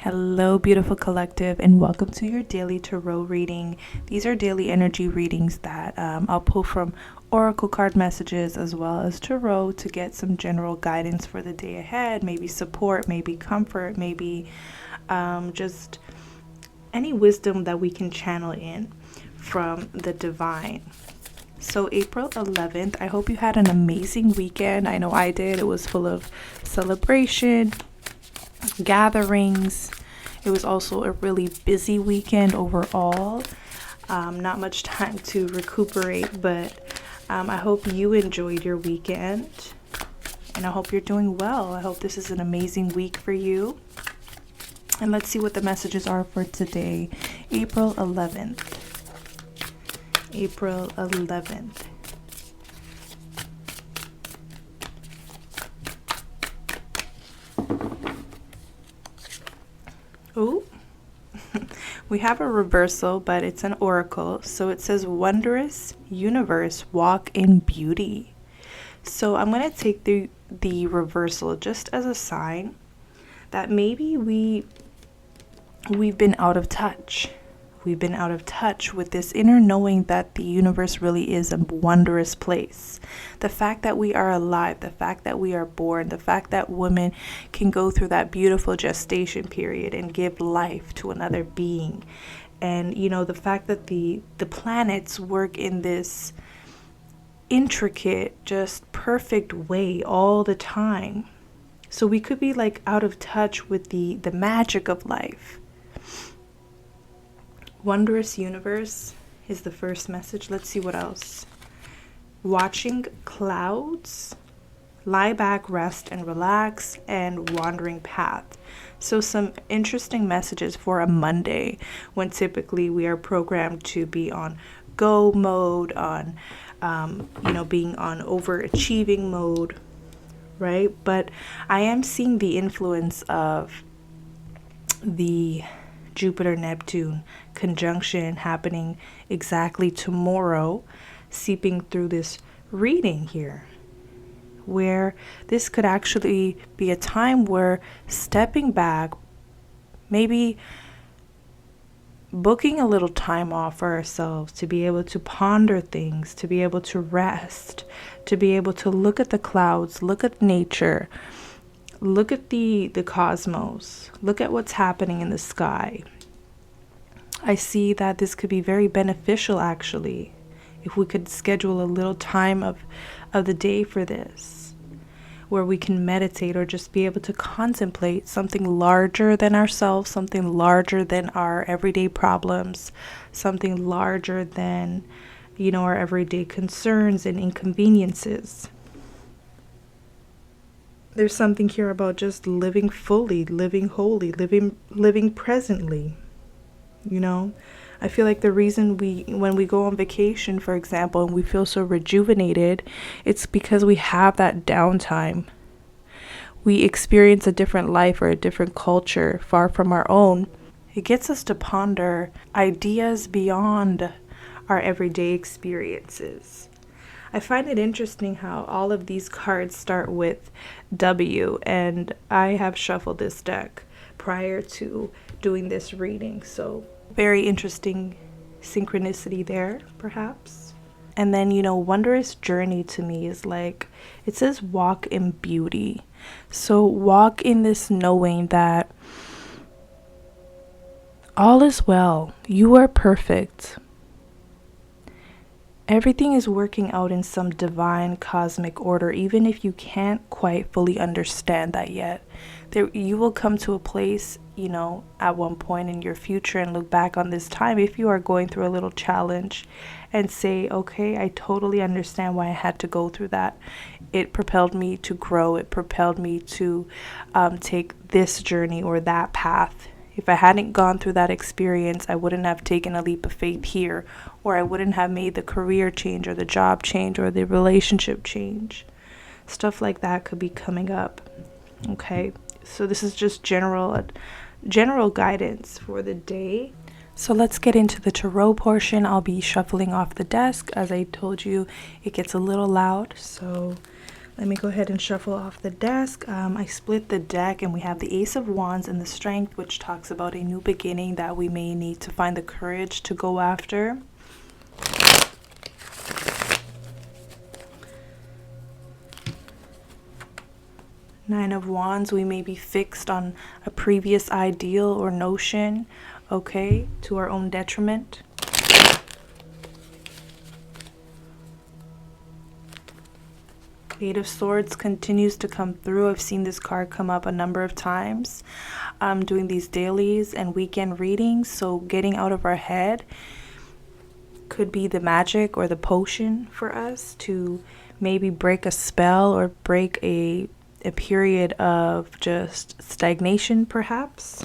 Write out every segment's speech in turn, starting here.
Hello, beautiful collective, and welcome to your daily tarot reading. These are daily energy readings that I'll pull from oracle card messages as well as tarot to get some general guidance for the day ahead, maybe support, maybe comfort, maybe just any wisdom that we can channel in from the divine. So April 11th, I hope you had an amazing weekend. I know I did. It was full of celebration, gatherings. It was also a really busy weekend overall. Not much time to recuperate, but I hope you enjoyed your weekend and I hope you're doing well. I hope this is an amazing week for you. And let's see what the messages are for today, April 11th. April 11th. Oh, we have a reversal, but it's an oracle. So it says, wondrous universe, walk in beauty. So I'm going to take the reversal just as a sign that maybe we've been out of touch. We've been out of touch with this inner knowing that the universe really is a wondrous place. The fact that we are alive, the fact that we are born, the fact that women can go through that beautiful gestation period and give life to another being. And, you know, the fact that the planets work in this intricate, just perfect way all the time. So we could be like out of touch with the magic of life. Wondrous universe is the first message. Let's see what else. Watching clouds, lie back, rest and relax, and wandering path. So some interesting messages for a Monday when typically we are programmed to be on go mode, on being on overachieving mode, right? But I am seeing the influence of the Jupiter-Neptune conjunction happening exactly tomorrow, seeping through this reading here, where this could actually be a time where stepping back, maybe booking a little time off for ourselves to be able to ponder things, to be able to rest, to be able to look at the clouds, look at nature, look at the cosmos, look at what's happening in the sky. I see that this could be very beneficial actually, if we could schedule a little time of the day for this, where we can meditate or just be able to contemplate something larger than ourselves, something larger than our everyday problems, something larger than, our everyday concerns and inconveniences. There's something here about just living fully, living wholly, living presently. I feel like the reason when we go on vacation, for example, and we feel so rejuvenated, it's because we have that downtime. We experience a different life or a different culture far from our own. It gets us to ponder ideas beyond our everyday experiences. I find it interesting how all of these cards start with W, and I have shuffled this deck prior to doing this reading, so very interesting synchronicity there, perhaps. And then, wondrous journey to me is like, it says walk in beauty. So walk in this knowing that all is well, you are perfect. Everything is working out in some divine cosmic order, even if you can't quite fully understand that yet. You will come to a place, at one point in your future and look back on this time, if you are going through a little challenge, and say, okay, I totally understand why I had to go through that. It propelled me to grow. It propelled me to take this journey or that path. If I hadn't gone through that experience, I wouldn't have taken a leap of faith here, or I wouldn't have made the career change or the job change or the relationship change. Stuff like that could be coming up. Okay, so this is just general guidance for the day. So let's get into the tarot portion. I'll be shuffling off the desk. As I told you, it gets a little loud, so Let me go ahead and shuffle off the desk. I split the deck and we have the Ace of Wands and the Strength, which talks about a new beginning that we may need to find the courage to go after. Nine of Wands, we may be fixed on a previous ideal or notion, okay, to our own detriment. Eight of Swords continues to come through. I've seen this card come up a number of times. I'm doing these dailies and weekend readings, so getting out of our head could be the magic or the potion for us to maybe break a spell or break a period of just stagnation, perhaps.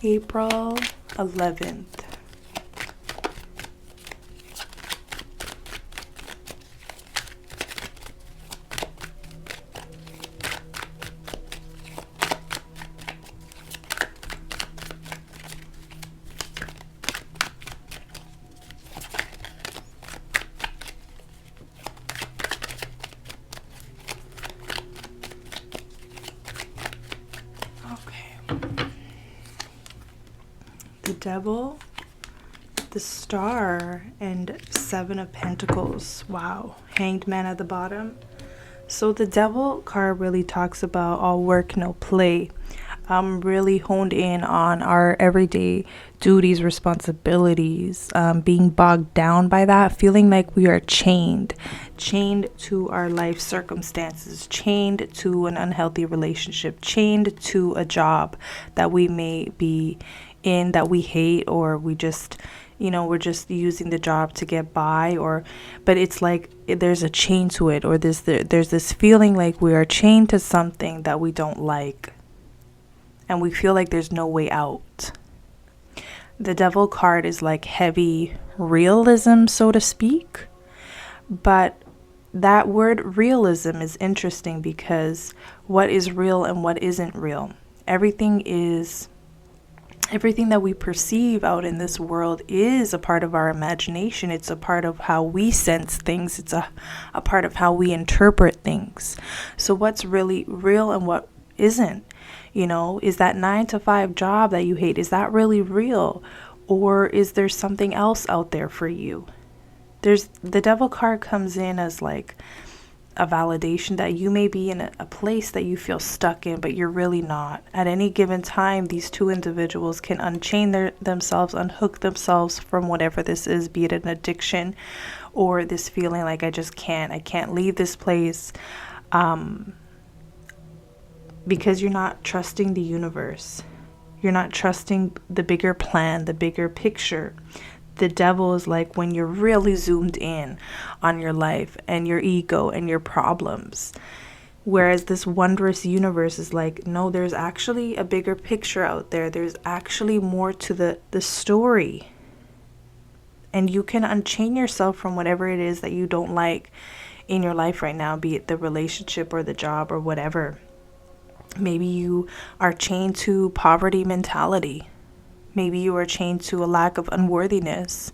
April 11th. The Devil, the Star, and Seven of Pentacles. Wow. Hanged Man at the bottom. So the Devil card really talks about all work, no play. Really honed in on our everyday duties, responsibilities, being bogged down by that, feeling like we are chained to our life circumstances, chained to an unhealthy relationship, chained to a job that we may be in that we hate, or we just, we're just using the job to get by, but it's like there's a chain to it, or there's this feeling like we are chained to something that we don't like, and we feel like there's no way out. The Devil card is like heavy realism, so to speak, but that word realism is interesting because what is real and what isn't real? Everything that we perceive out in this world is a part of our imagination. It's a part of how we sense things. It's a part of how we interpret things. So what's really real and what isn't? Is that 9-to-5 job that you hate, is that really real? Or is there something else out there for you? The Devil card comes in as like a validation that you may be in a place that you feel stuck in, but you're really not. At any given time, these two individuals can unchain themselves, unhook themselves from whatever this is, be it an addiction or this feeling like I can't leave this place, because you're not trusting the universe. You're not trusting the bigger plan, the bigger picture. The Devil is like when you're really zoomed in on your life and your ego and your problems. Whereas this wondrous universe is like, no, there's actually a bigger picture out there. There's actually more to the story. And you can unchain yourself from whatever it is that you don't like in your life right now, be it the relationship or the job or whatever. Maybe you are chained to poverty mentality. Maybe you are chained to a lack of unworthiness,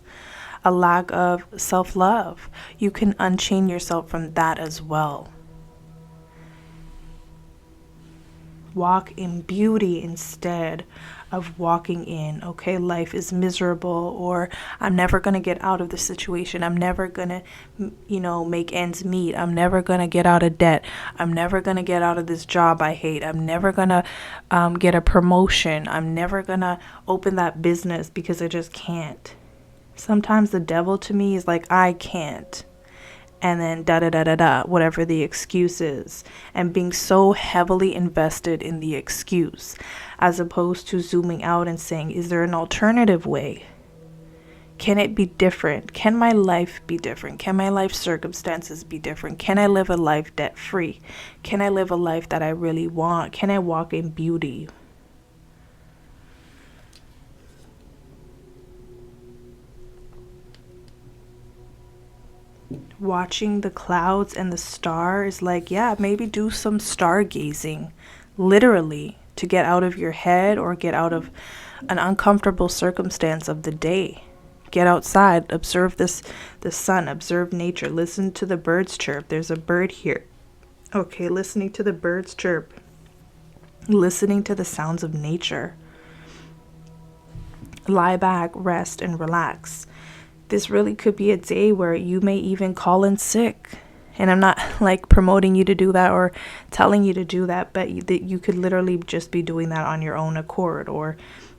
a lack of self-love. You can unchain yourself from that as well. Walk in beauty instead of walking in, okay, life is miserable, or I'm never going to get out of the situation. I'm never going to, make ends meet. I'm never going to get out of debt. I'm never going to get out of this job I hate. I'm never going to get a promotion. I'm never going to open that business because I just can't. Sometimes the Devil to me is like, I can't. And then da-da-da-da-da, whatever the excuse is. And being so heavily invested in the excuse, as opposed to zooming out and saying, is there an alternative way? Can it be different? Can my life be different? Can my life circumstances be different? Can I live a life debt-free? Can I live a life that I really want? Can I walk in beauty? Watching the clouds and the stars, like, yeah, maybe do some stargazing, literally, to get out of your head or get out of an uncomfortable circumstance of the day. Get outside, observe the sun, observe nature, listen to the birds chirp. There's a bird here. Okay, listening to the birds chirp, listening to the sounds of nature. Lie back, rest, and relax. This really could be a day where you may even call in sick. And I'm not like promoting you to do that or telling you to do that, but you could literally just be doing that on your own accord or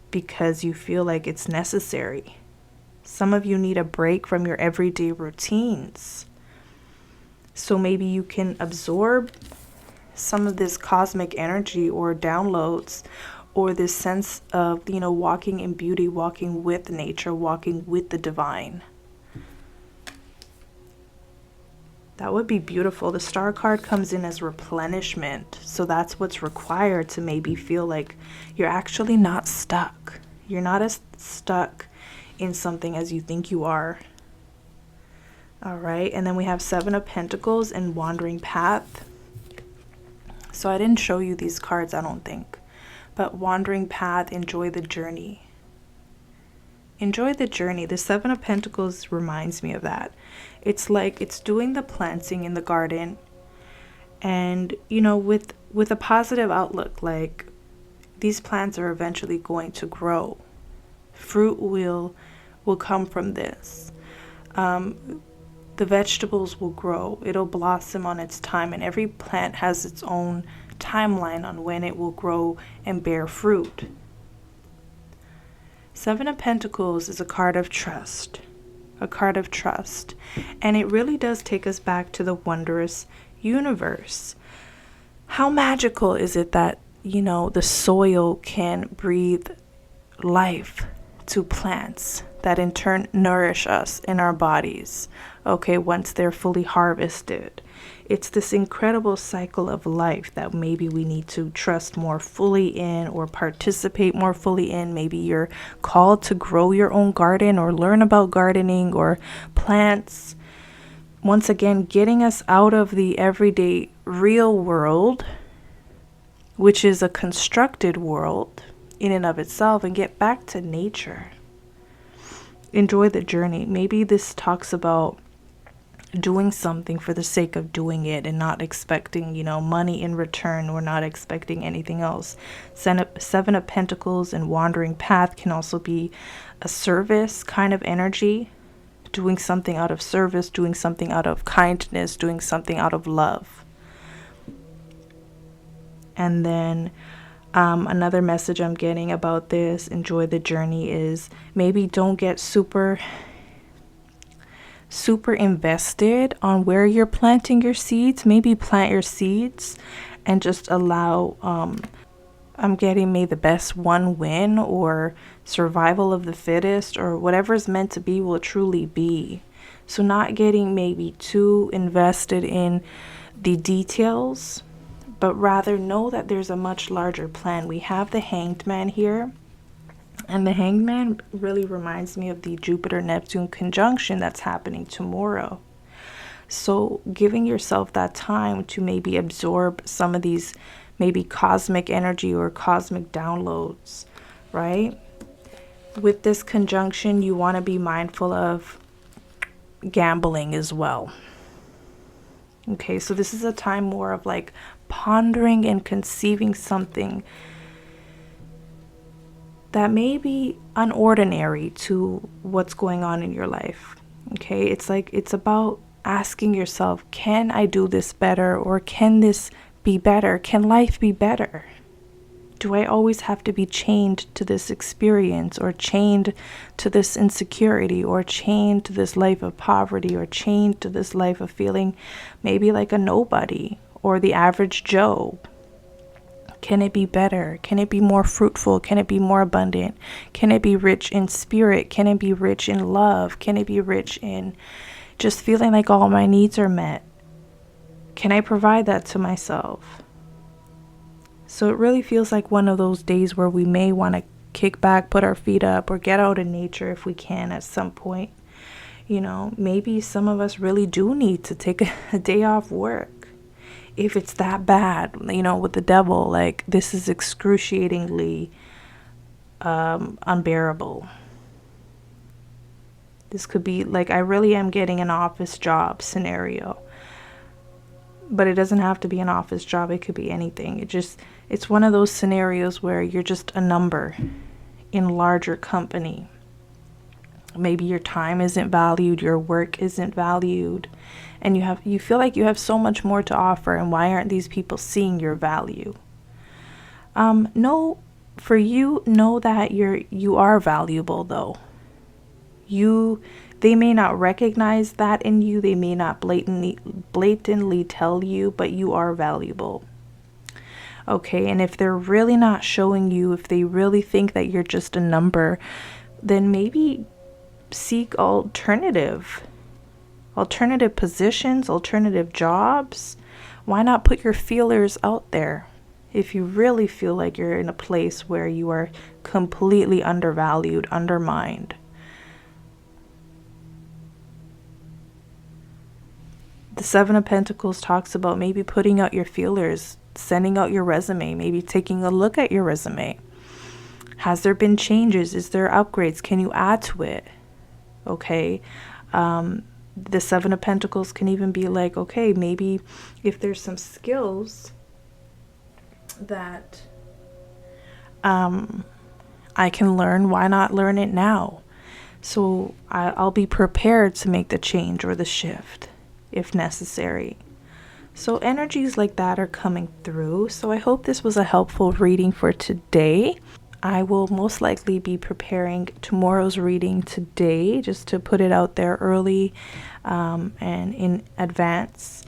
because you feel like it's necessary. Some of you need a break from your everyday routines. So maybe you can absorb some of this cosmic energy or downloads or this sense of, walking in beauty, walking with nature, walking with the divine. That would be beautiful. The star card comes in as replenishment. So that's what's required to maybe feel like you're actually not stuck. You're not as stuck in something as you think you are. All right. And then we have 7 of Pentacles and Wandering Path. So I didn't show you these cards, I don't think. But Wandering Path, enjoy the journey. Enjoy the journey. The 7 of Pentacles reminds me of that. It's like it's doing the planting in the garden and, with a positive outlook, like these plants are eventually going to grow. Fruit will come from this. The vegetables will grow. It'll blossom on its time, and every plant has its own timeline on when it will grow and bear fruit. 7 of Pentacles is a card of trust. A card of trust. And it really does take us back to the wondrous universe. How magical is it that, the soil can breathe life to plants that in turn nourish us in our bodies, okay, once they're fully harvested. It's this incredible cycle of life that maybe we need to trust more fully in or participate more fully in. Maybe you're called to grow your own garden or learn about gardening or plants. Once again, getting us out of the everyday real world, which is a constructed world in and of itself, and get back to nature. Enjoy the journey. Maybe this talks about doing something for the sake of doing it and not expecting, money in return or not expecting anything else. 7 of Pentacles and Wandering Path can also be a service kind of energy, doing something out of service, doing something out of kindness, doing something out of love. And then another message I'm getting about this, enjoy the journey, is maybe don't get super invested on where you're planting your seeds. Maybe plant your seeds and just allow, I'm getting may the best one win, or survival of the fittest, or whatever's meant to be will truly be. So not getting maybe too invested in the details, but rather know that there's a much larger plan. We have the Hanged Man here. And the Hanged Man really reminds me of the Jupiter-Neptune conjunction that's happening tomorrow. So giving yourself that time to maybe absorb some of these maybe cosmic energy or cosmic downloads, right? With this conjunction, you want to be mindful of gambling as well. Okay, so this is a time more of like pondering and conceiving something that may be unordinary to what's going on in your life. Okay, it's about asking yourself, can I do this better, or can this be better? Can life be better? Do I always have to be chained to this experience, or chained to this insecurity, or chained to this life of poverty, or chained to this life of feeling maybe like a nobody or the average Joe? Can it be better? Can it be more fruitful? Can it be more abundant? Can it be rich in spirit? Can it be rich in love? Can it be rich in just feeling like all my needs are met? Can I provide that to myself? So it really feels like one of those days where we may want to kick back, put our feet up, or get out in nature if we can at some point. Maybe some of us really do need to take a day off work. If it's that bad, with the devil, like this is excruciatingly unbearable. This could be like, I really am getting an office job scenario. But it doesn't have to be an office job. It could be anything. It's one of those scenarios where you're just a number in larger company. Maybe your time isn't valued, your work isn't valued, and you feel like you have so much more to offer, and why aren't these people seeing your value? No, for you, know that you are valuable though. They may not recognize that in you, they may not blatantly tell you, but you are valuable. Okay, and if they're really not showing you, if they really think that you're just a number, then maybe seek alternative positions, alternative jobs. Why not put your feelers out there if you really feel like you're in a place where you are completely undervalued, undermined? The Seven of Pentacles talks about maybe putting out your feelers, sending out your resume, maybe taking a look at your resume. Has there been changes? Is there upgrades? Can you add to it? Okay. The Seven of Pentacles can even be like, okay, maybe if there's some skills that I can learn, why not learn it now? So I'll be prepared to make the change or the shift if necessary. So energies like that are coming through. So I hope this was a helpful reading for today. I will most likely be preparing tomorrow's reading today, just to put it out there early and in advance.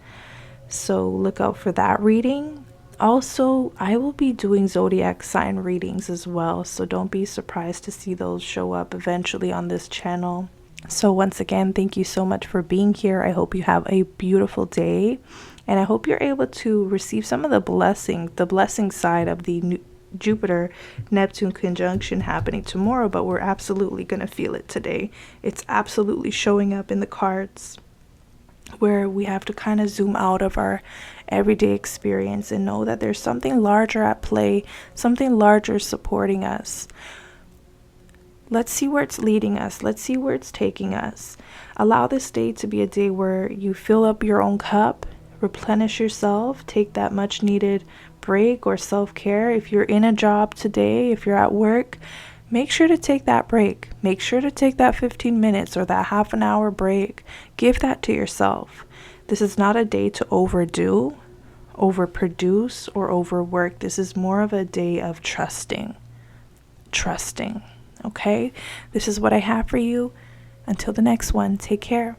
So look out for that reading. Also, I will be doing zodiac sign readings as well, so don't be surprised to see those show up eventually on this channel. So once again, thank you so much for being here. I hope you have a beautiful day, and I hope you're able to receive some of the blessing side of the Jupiter-Neptune conjunction happening tomorrow, but we're absolutely going to feel it today. It's absolutely showing up in the cards, where we have to kind of zoom out of our everyday experience and know that there's something larger at play, something larger supporting us. Let's see where it's leading us. Let's see where it's taking us. Allow this day to be a day where you fill up your own cup, replenish yourself, take that much needed break or self-care. If you're in a job today, if you're at work, make sure to take that break. Make sure to take that 15 minutes or that half an hour break. Give that to yourself. This is not a day to overdo, overproduce, or overwork. This is more of a day of trusting. Okay? This is what I have for you. Until the next one, take care.